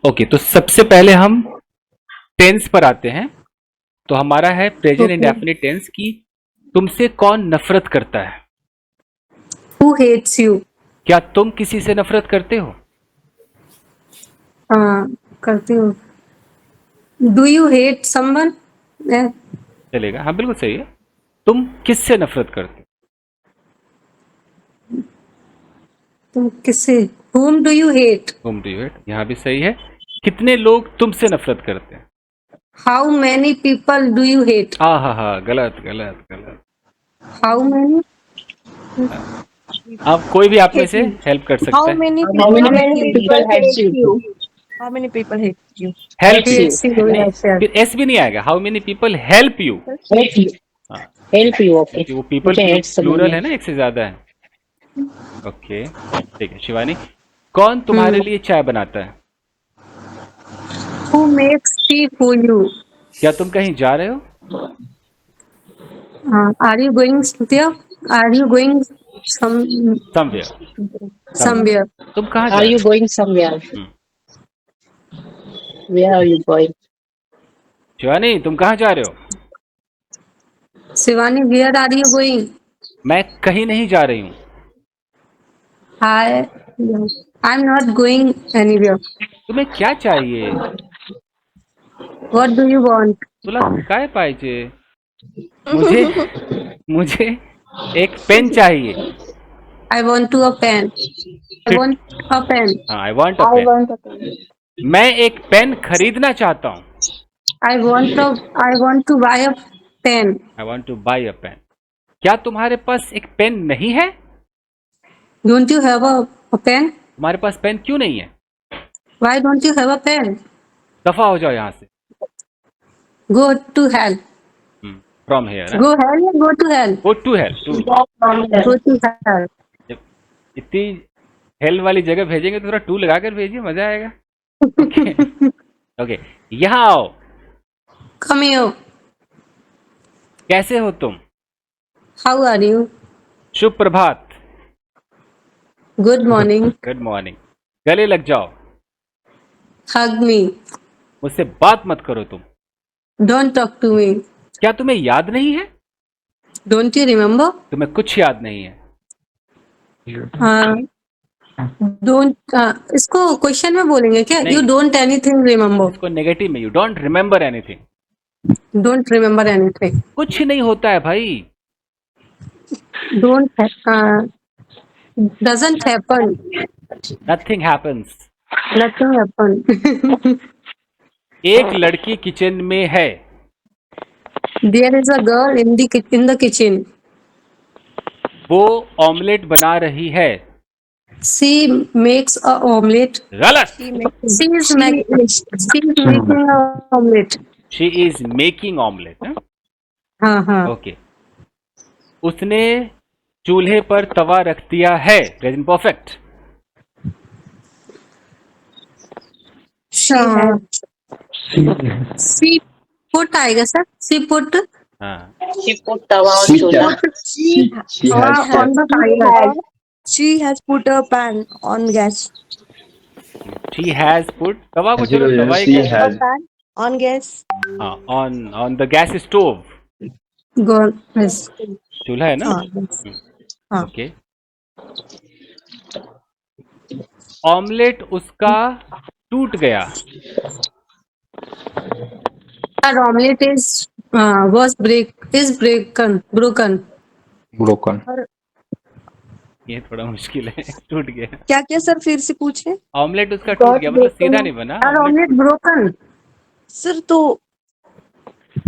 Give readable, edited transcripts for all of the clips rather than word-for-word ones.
Okay, तो सबसे पहले हम टेंस पर आते हैं। तो हमारा है प्रेजेंट इंडेफिनिट टेंस की तुमसे कौन नफरत करता है। Who hates you? क्या तुम किसी से नफरत करते हो? हाँ, करती हूँ। Do you hate someone? चलेगा, हाँ बिल्कुल सही है। तुम किससे नफरत करते हो? तुम किससे? Whom do you hate? तुम डिबेट, यहाँ भी सही है। कितने लोग तुमसे नफरत करते हैं? How many people do you hate? हा, गलत गलत गलत। How many? अब कोई भी आप में से हेल्प कर How सकता है। many How people many hate people hates you? you? How many people hate you? Help you, Hates you, नहीं yes, yes. फिर एस भी नहीं आएगा। How many people help you. Help you. हाँ, Help you, okay. क्योंकि वो people Okay, hate someone plural है else. ना, एक से ज्यादा है। ओके ठीक है। शिवानी, कौन तुम्हारे लिए चाय बनाता है? Who makes tea for you? क्या तुम कहीं जा रहे हो? Are you going there? Are you going somewhere. somewhere? तुम कहाँ जा Are रहे you हो? going somewhere? Where are you going? Shivani, तुम कहाँ जा रहे हो? Shivani, where are you going? मैं कहीं नहीं जा रही हूँ। I'm not going anywhere. तुम्हें क्या चाहिए? What do you want? तुला काय पाहिजे? मुझे मुझे एक पेन चाहिए। I want to a pen. I want a pen. हाँ, I want a I pen. want a pen. मैं एक पेन खरीदना चाहता हूँ। I want to buy a pen. I want to buy a pen. क्या तुम्हारे पास एक पेन नहीं है? Don't you have a pen? तुम्हारे पास पेन क्यों नहीं है? Why don't you have a pen? दफा हो जाओ यहाँ से। Go to hell. From here. Go hell or go to hell? Go to hell. To Go to hell. जब इतनी हेल वाली जगह भेजेंगे तो थोड़ा टू लगा कर भेजिए, मजा आएगा। ओके, यहाँ आओ। Come here. कैसे हो तुम? How are you? Shubh Prabhat. Good morning. Good morning. गले लग जाओ। Hug me. मुझसे बात मत करो तुम। Don't talk to me. क्या तुम्हें याद नहीं है? Don't you remember? तुम्हें कुछ याद नहीं है। इसको क्वेश्चन में बोलेंगे क्या? नहीं। You don't anything remember. इसको नेगेटिव में, you don't remember anything. Don't remember anything. कुछ नहीं होता है भाई। Doesn't happen. Nothing happens. Nothing happen. एक लड़की किचन में है। There is a girl in the kitchen. वो ऑमलेट बना रही है। She makes a omelette. गलत। She is making a omelette. She is making omelette. हाँ. ओके। उसने चूल्हे पर तवा रख दिया है। Present perfect. She put आएगा सर. She put हाँ, She put tawa on chula. on the fire. She has put a pan on gas. She has put, तवा को चलो तवा ही She कहते हैं। A has. pan on gas. हाँ, on the gas stove. Girl. Yes. चूल्हा है ना। हाँ. ओके। ऑमलेट उसका टूट गया। Her omelette was broken. Broken. ये थोड़ा मुश्किल है। टूट गया। क्या सर फिर से पूछे? ऑमलेट उसका टूट गया मतलब सीधा नहीं बना। Her omelette broken. सर तो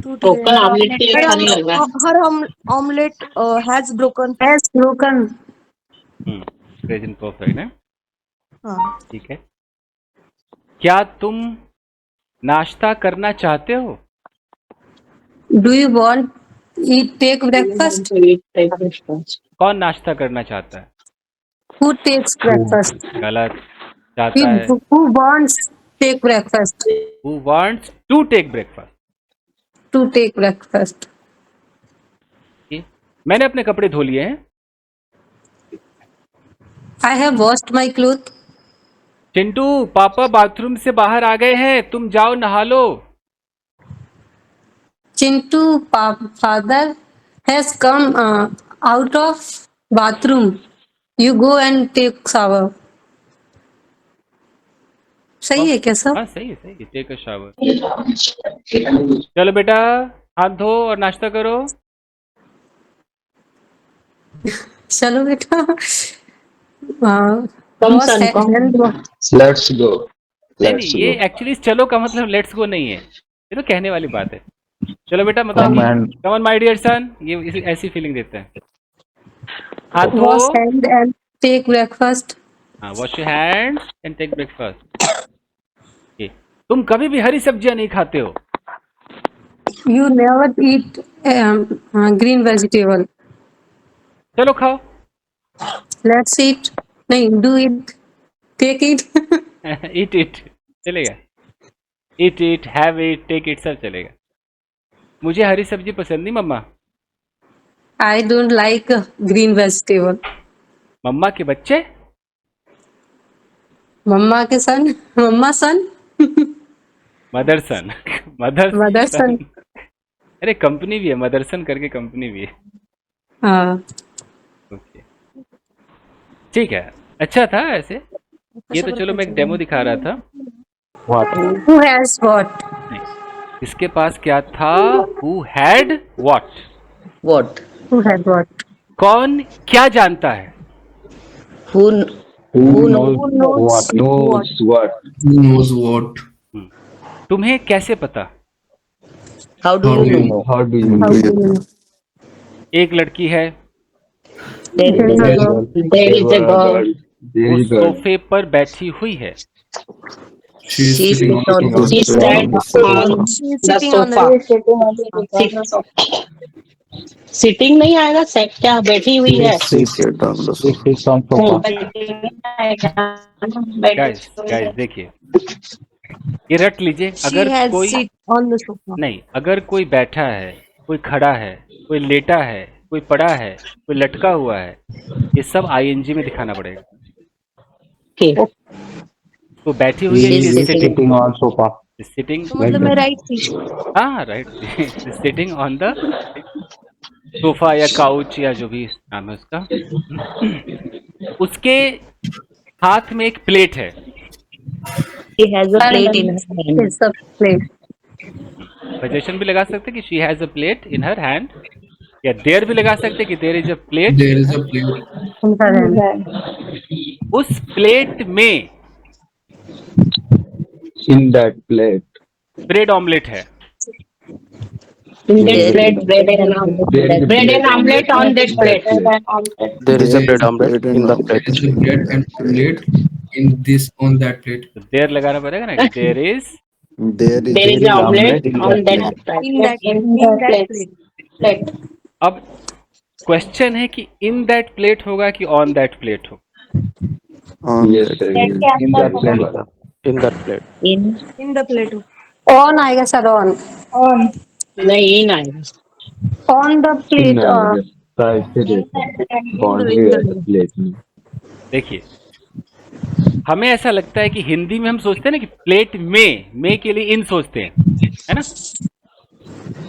टूट Broken गया. omelette के लिए अच्छा नहीं लग रहा. हर omelette has broken. Has broken. Present perfect है। हाँ. ठीक है। क्या तुम नाश्ता करना चाहते हो? Do you want take breakfast? कौन नाश्ता करना चाहता है? Who takes breakfast? गलत। चाहता है। Who wants take breakfast? Who wants to take breakfast? To take breakfast. मैंने अपने कपड़े धो लिए हैं। I have washed my clothes. Chintu पापा बाथरूम से बाहर आ गए हैं, तुम जाओ नहा लो। Chintu, father has come out of bathroom. You go and take shower. सही है क्या सब? हाँ सही है, टेक अ शावर। चलो बेटा हाथ धो और नाश्ता करो। चलो बेटा। Come, boss son, come. Let's go. नहीं Let's ये go. एक्चुअली चलो का मतलब लेट्स गो नहीं है, ये तो कहने वाली बात है। चलो बेटा मतलब Come and come on my dear son, ये ऐसी फीलिंग देते हैं। हाथ धो, wash hand and take breakfast. हाँ wash your hands and take breakfast. तुम कभी भी हरी सब्जियां नहीं खाते हो। You never eat green vegetable. चलो खाओ। Let's eat. नहीं, do it. Take it. Eat it चलेगा, eat it, have it, take it सब चलेगा। मुझे हरी सब्जी पसंद नहीं मम्मा। I don't like green vegetable. मम्मा के बच्चे, मम्मा के सन, मम्मा son, mother son mother mother son. अरे कंपनी भी है, मदरसन करके कंपनी भी है। हाँ, ओके ठीक है, अच्छा था ऐसे। ये तो चलो मैं एक डेमो दिखा रहा था। what? who has what? नहीं, इसके पास क्या था? Who had what? What? Who had what? कौन क्या जानता है? Who Who knows knows what? Knows what? Who knows what? तुम्हें कैसे पता? how do How you do you know? How do you How know? do you know? एक लड़की है, There There is a is girl. there is a girl. There वो is a girl. सोफे पर बैठी हुई है। She is She sitting on sitting on she the stands sofa. on She is the sitting on the sofa. Sitting नहीं आएगा, set क्या बैठी हुई है। Seated on the sofa. Sits on sofa. Guys guys देखिए, ये रट लीजिए। She अगर has कोई sit on the sofa. नहीं, अगर कोई बैठा है, कोई खड़ा है, कोई लेटा है, कोई पड़ा है, कोई लटका हुआ है, ये सब आईएनजी में दिखाना पड़ेगा। Okay. तो बैठी हुई है, She is she is sitting. Sitting, Sitting on sofa. Sitting, तो मतलब मैं राइट थी। हाँ right, sitting on the sofa या काउच या जो भी नाम है उसका। उसके हाथ में एक प्लेट है। She has a plate in her hand. It's a plate. Suggestion भी लगा सकते कि she has a plate in her hand, या देयर भी लगा सकते कि there is a plate. there is a plate. In her hand. उस प्लेट में In that plate. Bread omelette है। In that plate, bread and omelette. Bread and omelette on that plate. There is a bread omelette in the There plate. is a bread and omelette in this on that plate. तो there लगाना पड़ेगा ना कि there is. There is an omelette on that plate. In that plate. अब question है कि in that plate होगा कि ऑन दैट प्लेट हो। Yes, sir. In that plate. In that plate. In the plate. On आएगा sir, on. नहीं in आएगा। On the plate. Plate. देखिए, हमें ऐसा लगता है कि हिंदी में हम सोचते हैं ना कि प्लेट में के लिए इन सोचते हैं, है ना?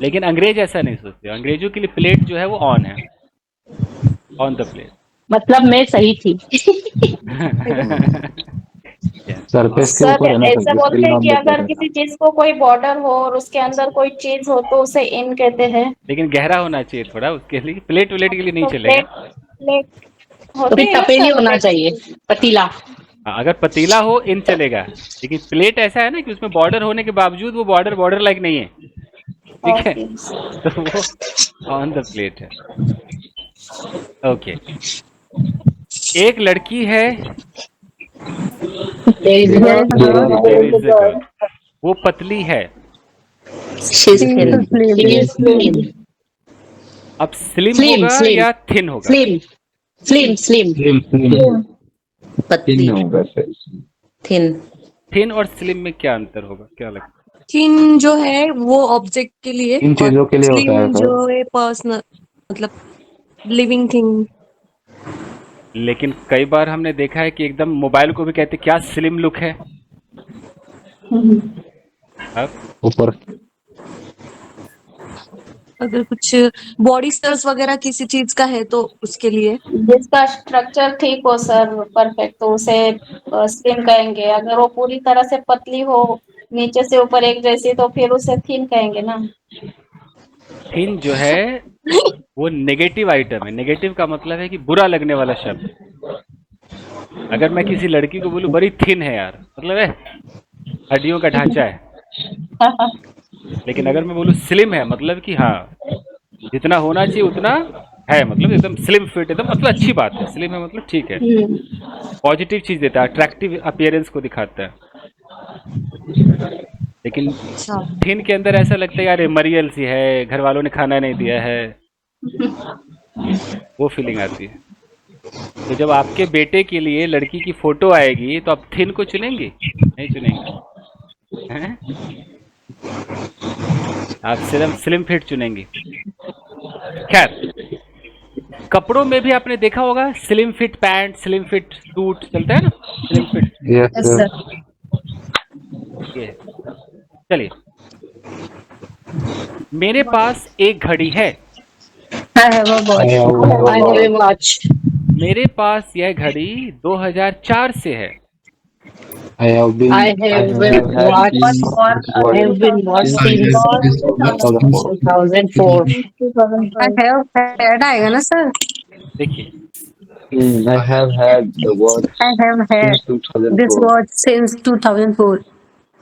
लेकिन अंग्रेज ऐसा नहीं सोचते। अंग्रेजों के लिए प्लेट जो है वो ऑन है, ऑन द प्लेट। मतलब मैं सही थी। सरफेस के ऊपर है ना ऐसा सर, बोलते हैं कि जिसके अगर नाम किसी चीज को कोई बॉर्डर हो और उसके अंदर कोई चीज हो तो उसे इन कहते हैं। लेकिन गहरा होना चाहिए थोड़ा उसके लिए, प्लेट व्लेट के लिए नहीं तो चलेगा। प्लेट तो होते फिर हैं तपेली होना चाहिए, पतीला। हाँ, अगर पतीला हो इन चलेगा, लेकिन प्लेट ऐसा है ना कि उसमें बॉर्डर होने के बावजूद वो बॉर्डर लाइक नहीं है, ठीक है? तो वो ऑन द प्लेट है। ओके, एक लड़की है, There is a girl. there is a girl, वो पतली है। She is thin. She is slim. अब स्लिम Slim, होगा slim. या थिन होगा? Slim. पतली। होगा सर। Thin. थिन और स्लिम में क्या अंतर होगा, क्या लगता है? थिन जो है वो ऑब्जेक्ट के लिए, इन चीजों के लिए होता है स्लिम सर। जो है पर्सनल मतलब लिविंग थिंग। लेकिन कई बार हमने देखा है कि एकदम मोबाइल को भी कहते क्या स्लिम लुक है। अब ऊपर अगर कुछ बॉडी स्टर्स वगैरह किसी चीज का है तो उसके लिए जिसका स्ट्रक्चर ठीक हो सर, परफेक्ट, तो उसे स्लिम कहेंगे। अगर वो पूरी तरह से पतली हो, नीचे से ऊपर एक जैसी, तो फिर उसे थिन कहेंगे ना। थिन जो है वो नेगेटिव आइटम है। नेगेटिव का मतलब है कि बुरा लगने वाला शब्द। अगर मैं किसी लड़की को बोलूं बड़ी थिन है यार, मतलब है हड्डियों का ढांचा है। लेकिन अगर मैं बोलूं स्लिम है, मतलब कि हाँ जितना होना चाहिए उतना है, मतलब एकदम स्लिम फिट, एकदम मतलब अच्छी बात है। स्लिम है मतलब ठीक है, पॉजिटिव चीज देता है, अट्रैक्टिव अपीयरेंस को दिखाता है। लेकिन अच्छा थिन के अंदर ऐसा लगता है यार ये मरियल सी है, घर वालों ने खाना नहीं दिया है, वो फीलिंग आती है। तो जब आपके बेटे के लिए लड़की की फोटो आएगी तो आप थिन को चुनेंगे? नहीं चुनेंगे हैं? आप सिर्फ स्लिम फिट चुनेंगे। खैर, कपड़ों में भी आपने देखा होगा slim fit pant, slim fit suit चलता है ना, स्लिम फिट। यस सर ये चलिए, मेरे पास एक घड़ी है। I have a watch. I have a watch. मेरे पास यह घड़ी 2004 से है। I have been watched. I have been watched since 2004. I have had आएगा ना सर? देखिए, I have had the watch I have had since this 2004. watch since 2004.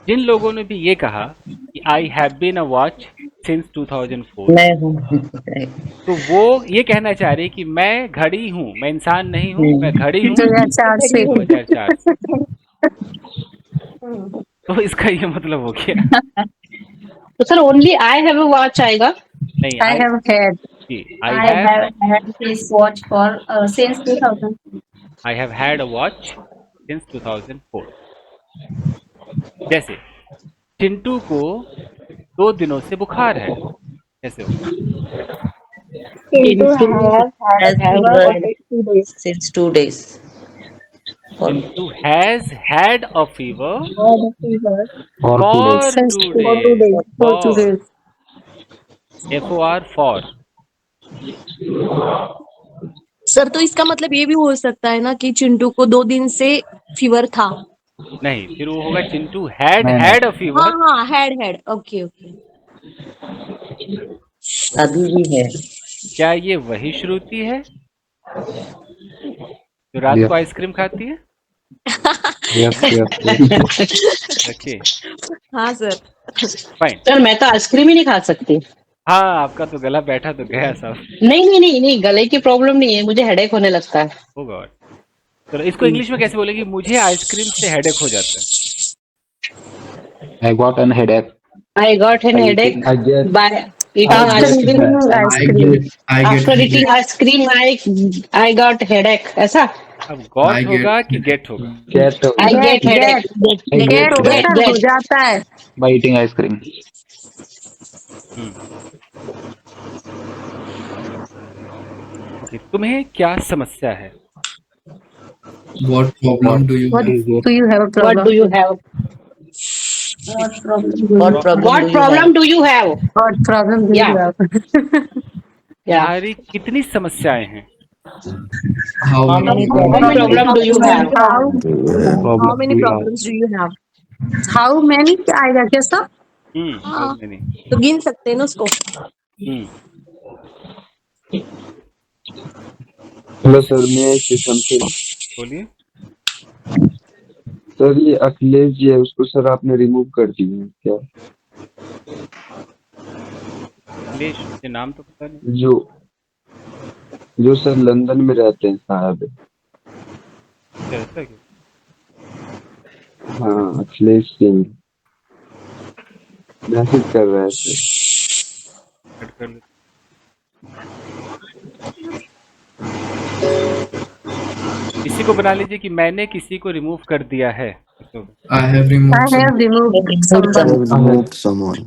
जिन लोगों ने भी ये कहा कि I have been a watch since 2004, मैं हूँ। तो वो ये कहना चाह रही कि मैं घड़ी हूँ, मैं इंसान नहीं हूँ, मैं घड़ी हूँ 2004 से 2004 से। तो इसका ये मतलब हो गया। तो sir only I have a watch आएगा। नहीं, I have had. I I have have had this watch for since 2000. I have had a watch since 2004। जैसे चिंटू को 2 दिनों से बुखार है, कैसे हो? Since 2 days. Chintu has had a fever और for Since 2 2 days। days. For 2 days. FOR for. Sir तो इसका मतलब ये भी हो सकता है ना कि चिंटू को 2 दिन से फीवर था। नहीं, फिर वो होगा चिंटू हैड नहीं, हैड अ हाँ फीवर। हाँ हैड ओके ओके। अभी भी है। क्या ये वही श्रुति है जो रात Yes. को आइसक्रीम खाती है? यस यस ओके, हाँ सर। फाइन। सर मैं तो आइसक्रीम ही नहीं खा सकती। हाँ, आपका तो गला बैठा तो गया सब। नहीं गले की प्रॉब्लम नहीं है, मुझे हेडेक होने लगता है। ओ गॉड। चलो इसको इंग्लिश में कैसे बोलेगी? मुझे आइसक्रीम से हेडेक हो जाता है। I got an headache. I got an headache I guess by eating After ice cream. eating ice cream. After eating ice cream, I got headache. ऐसा? अब गॉट I get- होगा कि गेट होगा? get I get headache. Get होगा get, sir, हो get. जाता है। by eating ice cream. Okay, तुम्हें क्या समस्या है? What problem do you What have? do you have a What problem? do you have? What problem? What problem do you have? What problem do you Yeah. have? Yeah. तुम्हारी कितनी समस्याएं हैं? How many How many problem do you have? How many problems do you have? How many आएगा क्या sir? how many? तो गिन सकते हैं ना उसको। Hello sir, may I say something? बोलिए। सर ये अखिलेश जी है, उसको सर आपने रिमूव कर दिए हैं क्या? अखिलेश, मुझे नाम तो पता नहीं। जो सर लंदन में रहते हैं साहब। ऐसा क्यों? हाँ अखिलेश सिंह मैसेज कर रहा है सर। कट कर ले। इसी को बना लीजिए कि मैंने किसी को रिमूव कर दिया है। I have removed I have removed someone. Removed someone.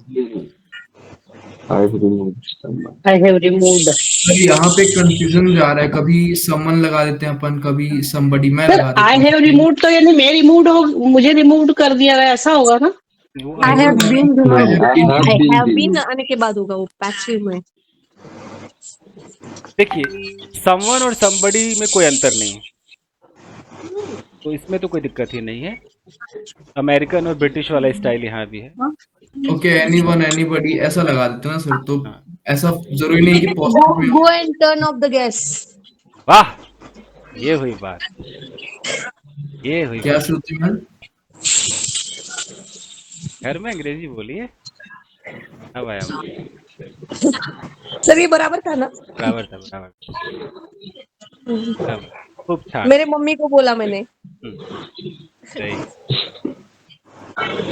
I've removed someone. I have removed. Sir यहाँ पे कंफ्यूजन जा रहा है, कभी समवन लगा देते हैं अपन, कभी somebody, मैं सर लगा देता आई हूँ। हैव रिमूव्ड तो यानी मैं रिमूव्ड हो, मुझे रिमूव्ड कर दिया गया, ऐसा होगा ना? वो I have been No, removed. I have I been have been removed. आने के बाद होगा वो पैसिव में। देखिए, समवन और somebody में कोई अंतर नहीं है, तो इसमें तो कोई दिक्कत ही नहीं है। अमेरिकन और ब्रिटिश वाला स्टाइल यहाँ भी है। ओके, एनीवन एनीबॉडी ऐसा लगा देते हैं ना सर, तो हाँ। ऐसा जरूरी नहीं कि पॉजिटिव में। Go and turn off the gas. वाह, ये हुई बात, ये हुई क्या बात। श्रुति मैम? घर में अंग्रेजी बोलिए। अब आया सर ये बराबर था ना? बराबर था, बराबर। खूब छान। मेरे मम्मी को बोला मैंने। सही।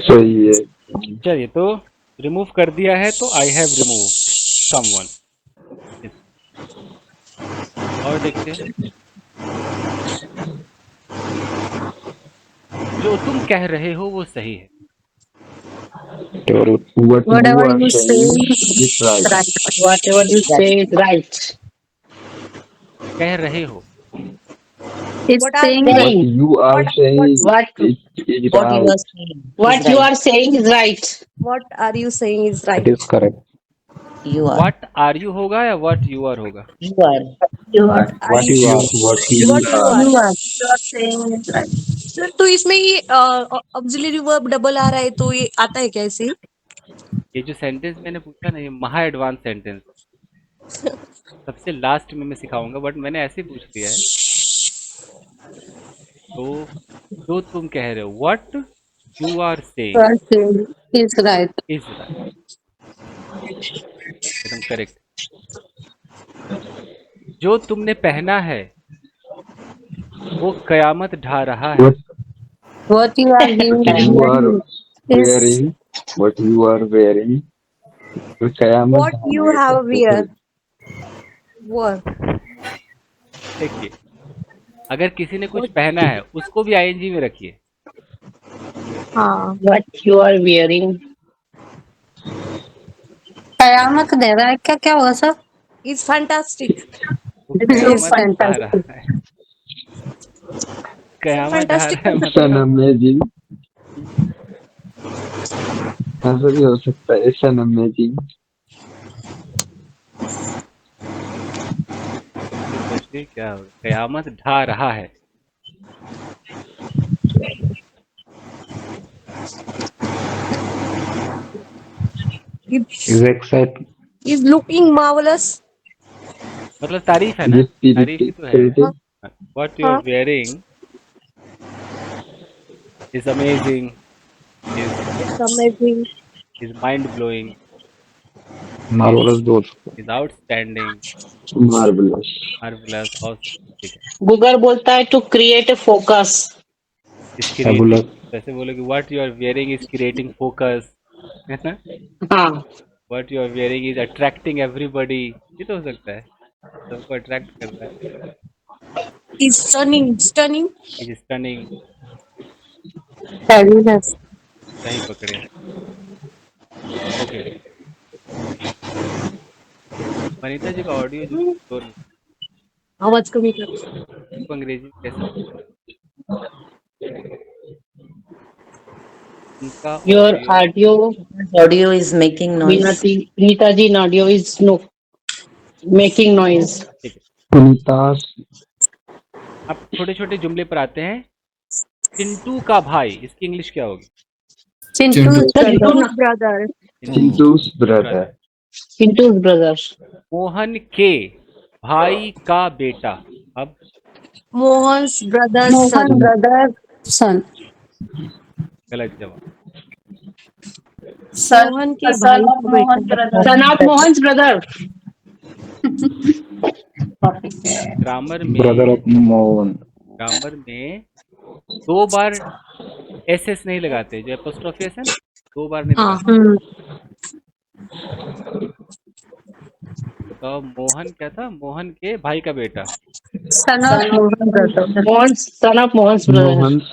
सही है। चलिए, तो रिमूव कर दिया है, तो आई हैव रिमूव समवन। और देखते हैं, जो तुम कह रहे हो वो सही है। What Whatever you you are say saying is right. Whatever you say is right. कह रहे हो, is What are saying you that Saying. You are saying What is what you right. are saying? What you are saying is right. What are you saying is It right. is correct. You are. What are you होगा या what you are होगा? You are. you are. What you are. What you What you are. are. You are. You are saying is right. Sir तो इसमें ये auxiliary verb double आ रहा है तो ये आता है क्या ऐसे? ये जो सेंटेंस मैंने पूछा ना, ये महा एडवांस सेंटेंस सबसे लास्ट में मैं सिखाऊंगा, बट मैंने ऐसे ही पूछ लिया है। तो जो तुम कह रहे हो, what you are You saying are saying is right. Is right, एकदम करेक्ट। जो तुमने पहना है वो कयामत ढा रहा है। What What you are giving you are is wearing. What you are wearing. तो कयामत What you have wear. Verb. देखिए, अगर किसी ने कुछ पहना है उसको भी आईएनजी में रखिए। हाँ। What you are wearing. कयामत दे रहा है क्या? क्या होगा सर? Is fantastic. वो It is कयामत ढा रहा fantastic. है, कयामत ढा Fantastic रहा है It's an मतलब amazing. ऐसा भी हो सकता है। It's an amazing. सोचिए क्या होगा, कयामत ढा रहा है। Is exciting. Is looking marvellous. मतलब तारीफ है ना, Is तारीफ ही तो है। spirited. What you are wearing is amazing, it's amazing. is mind blowing, Marvelous दोस्त. is outstanding, Marvelous. marvelous, awesome। ठीक है, Google बोलता है to create a focus. is Fabulous. creating, जैसे बोलो कि what you are wearing is creating focus, है ना? हाँ. What you are wearing is attracting everybody, ये तो हो सकता है, सबको अट्रैक्ट कर रहा है। Is stunning. Stunning. Is stunning, Fabulous. सही पकड़े। ओके, वनीता जी का ऑडियो जो तो आवाज कमी कर। इसको अंग्रेजी में कैसे उनका Your audio- audio is making noise. Neeta ji, audio is no making noise. ठीक है, पुनीतास. अब छोटे छोटे जुमले पर आते हैं। चिंटू का भाई, इसकी इंग्लिश क्या होगी? Chintu's brother. Brother. Chintu's brother. Chintu's brother. Mohan के भाई का बेटा। अब मोहन्स ब्रदर Mohan सन। brother son. गलत जवाब। मोहन के भाई का बेटा। Son of Mohan's brother. Grammar Brother में, of Mohan. ग्रामर में दो बार एस नहीं लगाते, जो एपोस्ट्रोफी एस है ना, दो बार नहीं हाँ। लगाते। तो मोहन क्या था? मोहन के भाई का बेटा। Son of Mohan brother. Mohan's son of Mohan's brother. Mohan's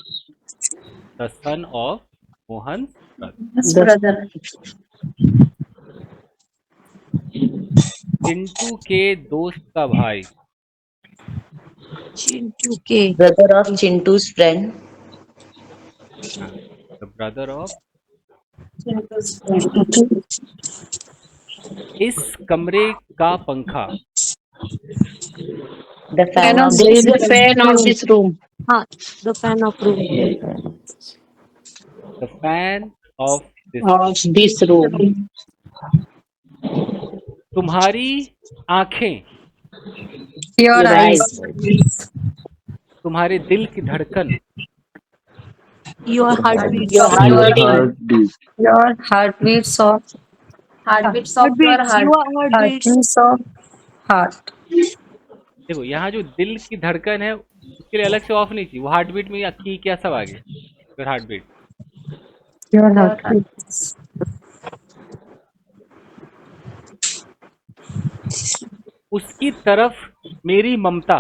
the son of Mohan. Brother. Chintu के दोस्त का भाई। चिंटू के Brother of Chintu's friend. The brother of. इस कमरे का पंखा। The fan Fan of of there is a this fan of room. this room. हाँ, the fan of room. The fan of this. Of this room. तुम्हारी आंखें। Your Your eyes. eyes. तुम्हारे दिल की धड़कन। Your heart beat. Your heart Your beating. heartbeat. Your heartbeats of heartbeats of your heart. Your heart beats. heartbeats of heart. देखो यहाँ जो दिल की धड़कन है उसके लिए अलग से ऑफ नहीं चाहिए, वो हार्ट बीट में की क्या सब आ गया। फिर हार्ट बीट। Your heartbeats. उसकी तरफ मेरी ममता।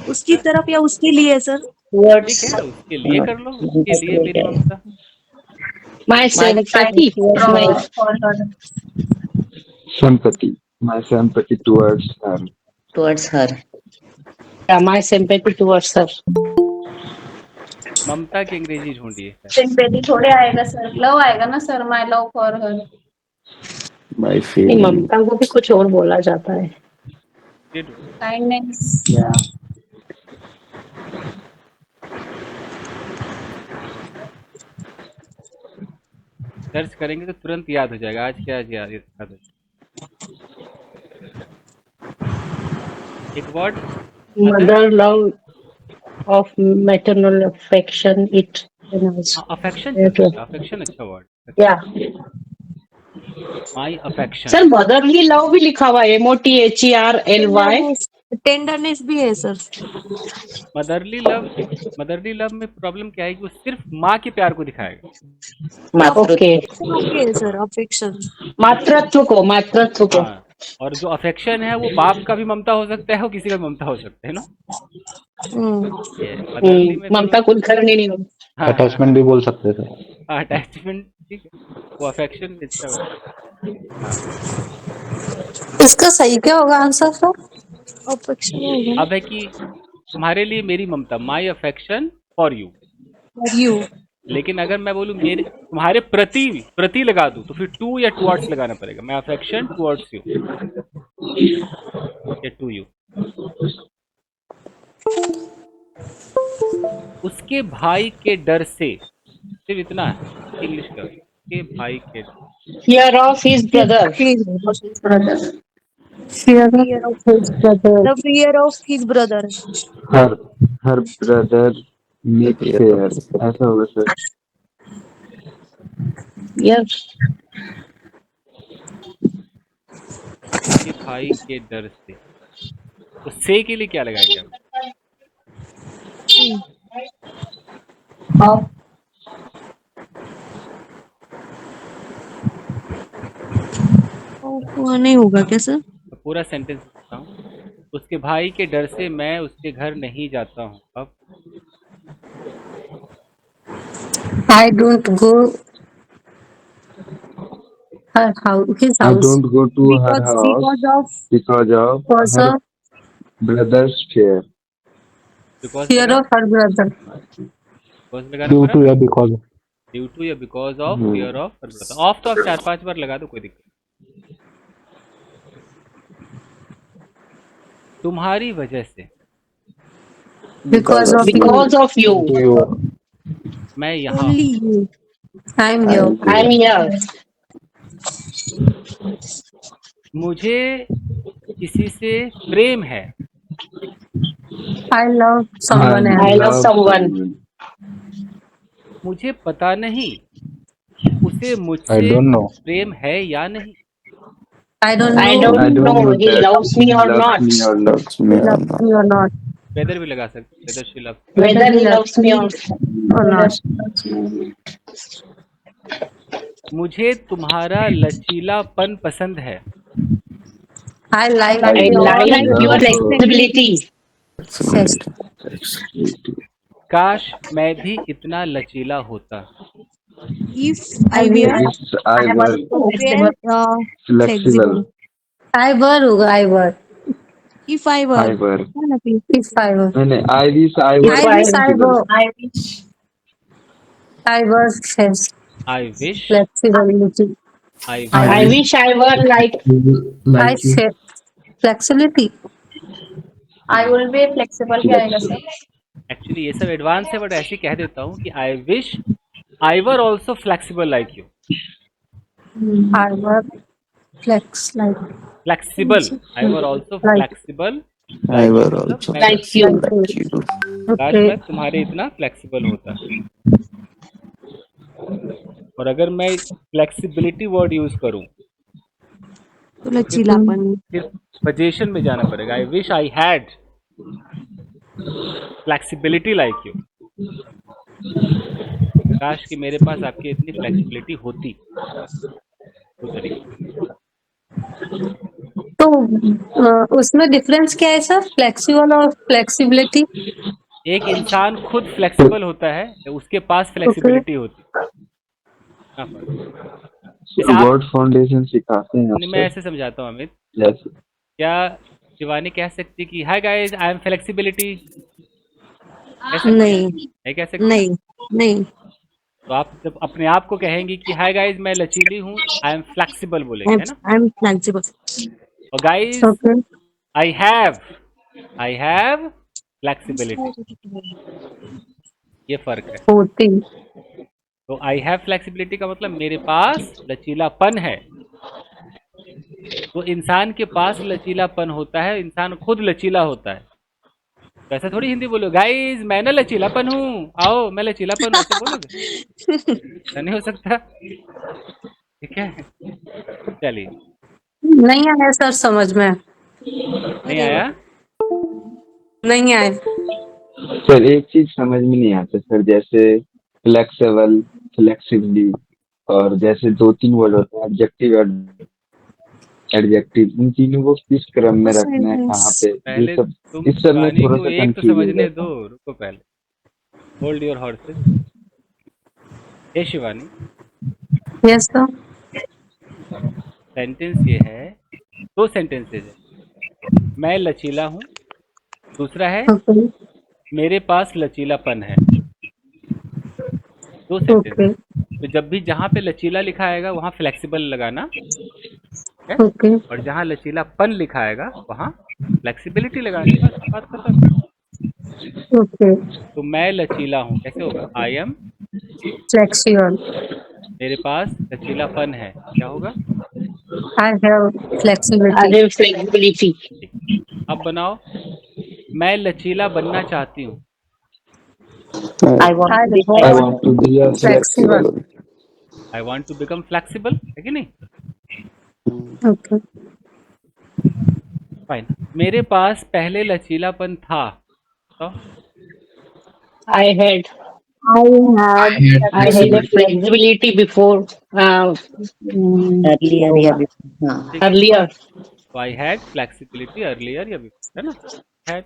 उसकी तरफ या उसके लिए सर? Towards ठीक है, उसके लिए कर लो, उसके लिए मेरी ममता। my sympathy. My For her. Sympathy. My sympathy towards her. towards her. Yeah, my sympathy towards her. ममता की अंग्रेजी ढूंढिए। सिंपैथी थोड़े आएगा सर, लव आएगा ना sir, my love for her. My नहीं, feeling. ममता को भी कुछ और बोला जाता है। ये ढूंढो। काइंडनेस। सर्च करेंगे तो तुरंत याद हो जाएगा। आज क्या याद हो जाएगा। एक word. Mother love of maternal affection. It. Affection. Affection अच्छा वर्ड। Yeah. माई अफेक्शन। सर मदरली लव भी लिखा हुआ है MOTHERLY। टेंडरनेस भी है सर। मदरली लव में प्रॉब्लम क्या है कि वो सिर्फ माँ के प्यार को दिखाएगा। ओके। Okay sir, affection. मातृत्व को हाँ, और जो अफेक्शन है वो बाप का भी ममता हो सकता है और किसी का भी ममता हो सकता है ना। मदरली में ममता कुल करनी नहीं होगी। Attachment भी बोल सकते थे। अटैचमेंट ठीक है, वो अफेक्शन अच्छा है। इसका सही क्या होगा आंसर सर? अफेक्शन होगा। अब है कि तुम्हारे लिए मेरी ममता, माई अफेक्शन फॉर यू। यू। लेकिन अगर मैं बोलूँ मेरे तुम्हारे प्रति लगा दूं तो फिर टू या टुवर्ड्स लगाना पड़ेगा। माई अफेक्शन टुवर्ड्स यू या टू यू। उसके भाई के डर से, सिर्फ इतना है इंग्लिश का। उसके भाई के Fear of his brother. Fear of his brother. The fear of his brother. Her brother make fear. ऐसा होगा सर। Yes. उसके भाई के डर से, तो से के लिए क्या लगाएंगे आप? नहीं होगा क्या सर? तो पूरा सेंटेंस लिखता हूँ। उसके भाई के डर से मैं उसके घर नहीं जाता हूँ। अब I don't go her house. His I house. don't go to her house because of because of her brother's fear. Because fear of her brother. लगाना पड़ा। या because. ड्यू टू या because of fear of her brother. Of तो आप 4-5 बार लगा दो, कोई दिक्कत नहीं। तुम्हारी वजह से Because of you. Because of you. मैं यहाँ only you. I'm here. I am here. मुझे किसी से प्रेम है। I love someone I else. love someone. मुझे पता नहीं उसे I मुझसे don't know. प्रेम है या नहीं। I don't know. I don't I don't know know he that loves me or not. loves me or loves me or Love not. me or not. Whether भी लगा सकते, whether she love. Whether he loves me or Or not. मुझे तुम्हारा लचीलापन पसंद है। I like I your like your flexibility. flexibility. काश मैं भी इतना लचीला होता। If I wear, If I were wear flexible, flexible. I were होगा I were. If I were, I were. है ना फिर? If I were. नहीं नहीं, I wish I were I wish I flexible. were. I wish I was I wish flexibility. I I wish I were like I like you. said flexibility. I will be flexible क्या आएगा sir? Actually ये सब advance है, but ऐसे ही कह देता हूँ कि I wish I were also flexible like you. I were flex like flexible, I were also Like- flexible. I were also like you. like you. काश okay. मैं तुम्हारे इतना फ्लेक्सिबल होता. और अगर मैं फ्लेक्सिबिलिटी वर्ड यूज करूं तो लचीलापन. फिर पोजीशन में जाना पड़ेगा. I wish I had flexibility like you. काश कि मेरे पास आपकी इतनी फ्लेक्सिबिलिटी होती. वो तरीका. तो उसमें डिफरेंस क्या है सर, फ्लेक्सिबल और फ्लेक्सिबिलिटी? एक इंसान खुद फ्लेक्सिबल होता है तो उसके पास फ्लेक्सिबिलिटी होती है. हाँ, जैसे आप- वर्ड फाउंडेशन सिखाते हैं मैं आपसे. ऐसे समझाता हूँ अमित. जैसे क्या शिवानी कह सकती कि hi guys I am flexibility? नहीं है कह सकती? नहीं नहीं. तो आप जब अपने आप को कहेंगी कि हाय गाइस मैं लचीली हूँ, आई एम फ्लेक्सिबल बोलेंगे, है ना. I am flexible. और guys okay. I have flexibility. ये फर्क है. होती. तो आई हैव फ्लेक्सिबिलिटी का मतलब मेरे पास लचीलापन है. तो इंसान के पास लचीलापन होता है, इंसान खुद लचीला होता है. तो ऐसा थोड़ी हिंदी बोलो गाइस मैं ना लचीलापन हूँ, आओ मैं लचीलापन हूँ, ऐसे बोलोगे? ऐसा नहीं हो सकता. ठीक है, चलिए. नहीं आया सर समझ में, नहीं आया? नहीं आया. सर एक चीज समझ में नहीं आता सर, जैसे फ्लेक्सिबल, फ्लेक्सिबली, और जैसे 2-3 वर्ड होते हैं ऑब्जेक्टिव और एडजेक्टिव, इन तीनों को किस क्रम में रखना है, कहाँ पे, पहले ये सब तुम इस सब में शिवानी थोड़ा को सा एक तो कंफ्यूज हो समझने जाता दो. हूँ. रुको पहले, होल्ड योर हॉर्सेस. ये शिवानी, यस सर. सेंटेंस ये है, 2 सेंटेंसेज है. मैं लचीला हूँ, दूसरा है ओके. मेरे पास लचीलापन है. 2 ओके. सेंटेंस. तो जब भी जहाँ पे लचीला लिखा आएगा वहाँ फ्लेक्सिबल लगाना है, ओके. और जहाँ लचीलापन लिखा आएगा वहाँ फ्लेक्सिबिलिटी लगानी. बस बात खत्म. ओके. तो मैं लचीला हूँ कैसे होगा? आई एम. फ्लेक्सिबल. मेरे पास लचीलापन है, क्या होगा? I have I flexibility. have flexibility. अब बनाओ, मैं लचीला बनना चाहती हूँ. I want to be I I want want to be a flexible. flexible. I want to become flexible, है कि नहीं? ओके. फाइन. मेरे पास पहले लचीलापन था. तो I had I had I had a flexibility before earlier. I had flexibility earlier या बिफोर, है ना. हैड.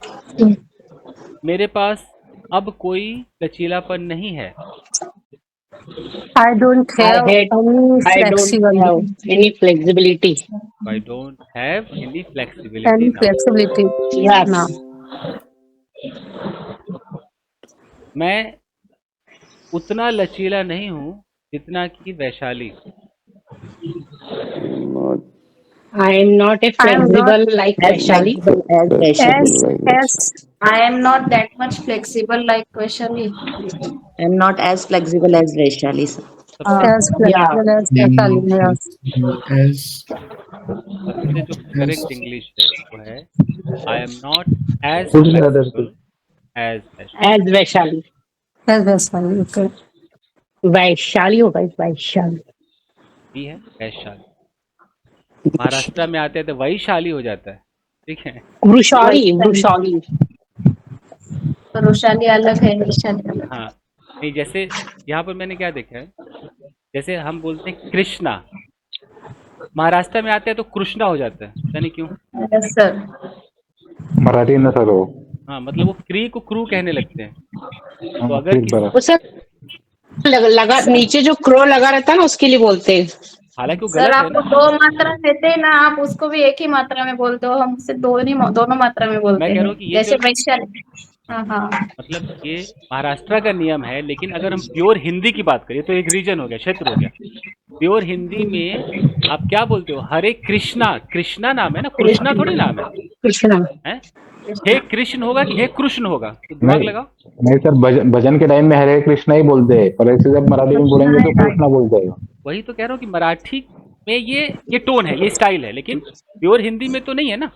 मेरे पास अब कोई लचीलापन नहीं है. I don't I have had any I don't flexibility. have any flexibility. I don't have any Any flexibility now. flexibility Yes. now. मैं उतना लचीला नहीं हूँ जितना कि Vaishali. Not I am not a I am not flexible like Vaishali. As I am not that much flexible like Vaishali. I'm not as flexible as Vaishali. Sir. as flexible as Vaishali. Yes. as सबसे जो correct English है वो है I am not as Put in others flexible as As Vaishali. As Vaishali. Okay. Vaishali होगा Vaishali. भी है वैशाली. महाराष्ट्र में आते हैं तो वैशाली हो जाता है. ठीक है. Vrushali. तो रोशाली अलग है, वैशाली अलग. हाँ, नहीं जैसे यहाँ पर मैंने क्या देखा है, जैसे हम बोलते हैं कृष्णा, महाराष्ट्र में आते हैं तो कृष्णा हो जाता है. यानी क्यों? Yes sir. मराठी न सर हो. हाँ, मतलब वो क्री को क्रू कहने लगते हैं. तो अगर वो सर लगा नीचे जो क्रो लगा रहता है ना उसके लिए बोलते हैं। हालांकि वो सर गलत है आपको ना। 2 मात्रा देते हैं ना, आप उसको भी एक ही मात्रा में बोलते हो, हम उससे दोनों मात्रा में बोलते मैं कह रहा हैं। हूँ कि ये जैसे जो वैशाली। हाँ हाँ। मतलब ये महाराष्ट्र का नियम है, लेकिन अगर हम प्योर हिंदी की बात करें तो एक रीजन हो गया, क्षेत्र हो गया। प्योर हिंदी में आप क्या बोलते हो? हरे कृष्णा, कृष्णा नाम है ना, कृष्णा थोड़ी नाम कृष्णा। है? हे कृष्ण होगा कि हे कृष्ण होगा? तो दिमाग नहीं लगाओ। नहीं सर, भजन के टाइम में हरे कृष्णा ही बोलते हैं, पर ऐसे जब मराठी में बोलेंगे तो कृष्णा बोलते हैं। वही तो कह रहा हूँ कि मराठी में ये टोन है, ये स्टाइल है, लेकिन प्योर हिंदी में तो नहीं है ना।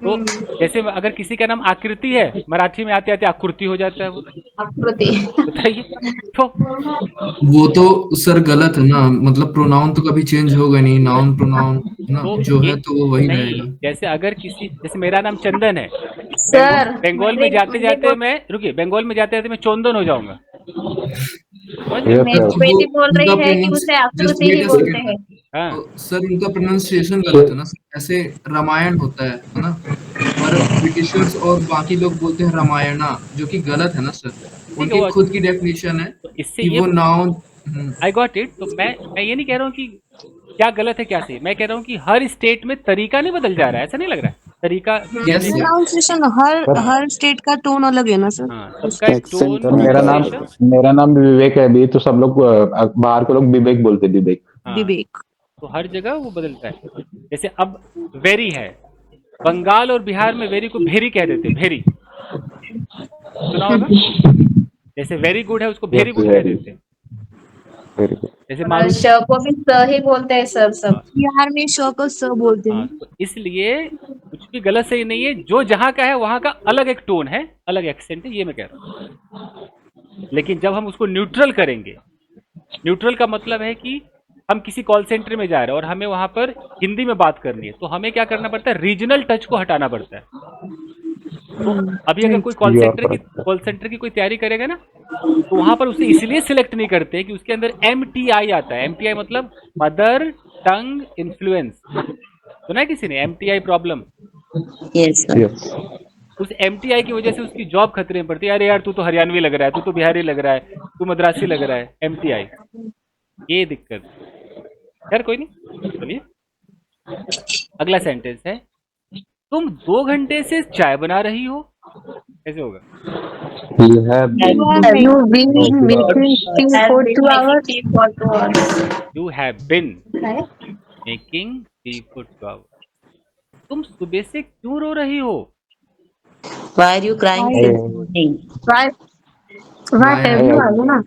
तो जैसे अगर किसी का नाम आकृति है, मराठी में आते आते आकृति हो जाता है वो। आकृति। बताइए तो। वो तो सर गलत है ना, मतलब प्रोनाउन तो कभी चेंज होगा नहीं, नाउन प्रोनाउन ना तो जो ये है तो वो वही नहीं, रहेगा। जैसे अगर किसी, जैसे मेरा नाम चंदन है, सर बंगाल में जाते जाते मैं, रुकिए, बंगाल में जाते जाते मैं चंदन हो जाऊंगा, समझ रहे? यस मेरी सर। बेटी बोल उनका रही है कि उसे जस्ट आकृति ही वेट अ बोलते सेकंड, हैं। हाँ, तो सर उनका प्रोनाउंसिएशन गलत है ना सर। ऐसे रामायण होता है ना, पर ब्रिटिशर्स और बाकी लोग बोलते हैं रामायणा, जो कि गलत है ना सर। ठीक है। उनकी वो खुद की डेफिनेशन है तो इससे कि ये वो नाउन। I got it. तो मैं ये नहीं कह रहा हूँ कि क्या गलत है क्या सही, मैं कह रहा हूँ कि हर स्टेट में तरीका नहीं बदल जा रहा है, ऐसा नहीं लग रहा है तरीका यस कहने का। सर। प्रोनाउंसिएशन हर स्टेट का टोन अलग है ना सर। हाँ, सबका एक Accent टोन, सर भी तो अलग प्रोनाउंसिएशन। है। मेरा नाम विवेक है भी, तो सब लोग बाहर के लोग विवेक बोलते हैं, विवेक। हाँ, विवेक। तो हर जगह वो बदलता है। जैसे अब वेरी है, बंगाल और बिहार में वेरी को भेरी कह देते हैं, भेरी, सुना होगा। जैसे वेरी गुड है उसको वेरी यस गुड कह वेरी देते हैं। Very good. जैसे और मारुति। श को भी स ही बोलते हैं सर सब। बिहार में श को स बोलते हाँ, हैं। तो इसलिए कुछ भी गलत सही नहीं है, जो जहाँ का है वहाँ का अलग एक टोन है, अलग एक्सेंट है, ये मैं कह रहा हूँ। लेकिन जब हम उसको न्यूट्रल करेंगे, न्यूट्रल का मतलब है कि हम किसी कॉल सेंटर में जा रहे हैं और हमें वहाँ पर हिंदी में बात करनी है, तो हमें क्या करना पड़ता है? रीजनल टच को हटाना पड़ता है। तो अभी अगर कोई you are correct. Call centre की कोई तैयारी करेगा ना, तो वहां पर उसे इसलिए सिलेक्ट नहीं करते कि उसके अंदर MTI आता है। MTI मतलब मदर टंग इन्फ्लुएंस, सुना है किसी ने? MTI problem. Yes, sir. Yes उस MTI की वजह से उसकी जॉब खतरे में पड़ती है। अरे यार, तू तो हरियाणवी लग रहा है, तू तो बिहारी लग रहा है, तू मद्रासी लग रहा है। MTI, ये दिक्कत। यार कोई नहीं, चलिए अगला सेंटेंस है, तुम 2 घंटे से चाय बना रही हो। कैसे होगा? You have been Have you been making making tea Has for been 2 making hours? tea for 2 hours. You have been है? Making tea for 2 hours. तुम सुबह से क्यों रो रही हो? Why are you crying Why? since morning? Why have you? I don't know.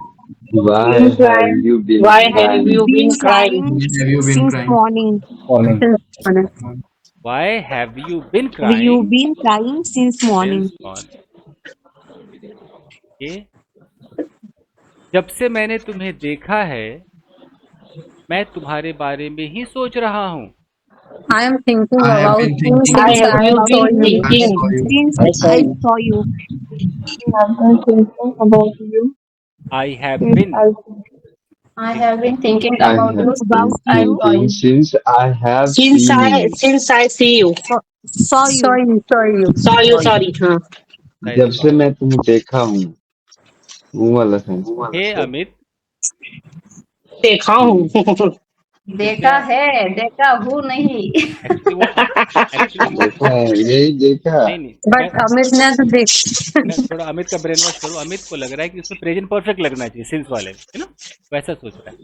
Why have you been Why have crying? you been crying? Have you been since crying? morning? Morning. Why have you been Have you crying been crying since morning? Since morning. ये जब से मैंने तुम्हें देखा है, मैं तुम्हारे बारे में ही सोच रहा हूँ। I am thinking I have about been you thinking Why since have I you saw been you. I thinking? saw you. Since I saw I you. saw you. I have been I have been thinking I about have you been since I saw thinking you. since I have Since seen I you. since I see you. Saw you. Saw you. Saw you. Sorry. हाँ. जब से मैं तुम्हें देखा हूँ, वो वाला sense. हे अमित, देखा हूँ. देखा है, देखा हूँ नहीं। एक्चुअली वो देखा है, यही देखा। नहीं, But Amit ने तो देख मैं थोड़ा अमित का ब्रेन वॉश करूँ। अमित को लग रहा है कि उसमें प्रेजेंट परफेक्ट लगना चाहिए सिंस वाले में, है ना? वैसा सोच रहा है।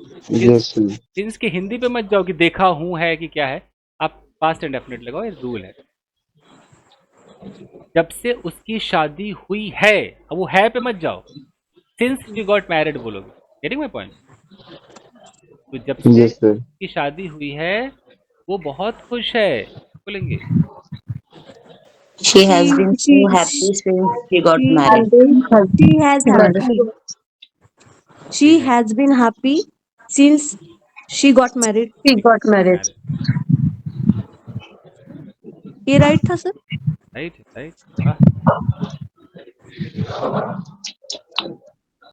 यस सिंस के हिंदी पे मत जाओ कि देखा हूँ है कि क्या है, आप पास्ट एंड डेफिनेट लगाओ, ये रूल है। जब से उसकी शादी हुई है, अब वो है पे मत जाओ, सिंस शी गॉट मैरिड बोलोगे। Getting my point? तो जब से यस सर। उसकी शादी हुई है, वो बहुत खुश है, बोलेंगे। She has been so happy since she got married. She has happy. She has been happy since she got married. he got married. ये राइट था सर? Right right.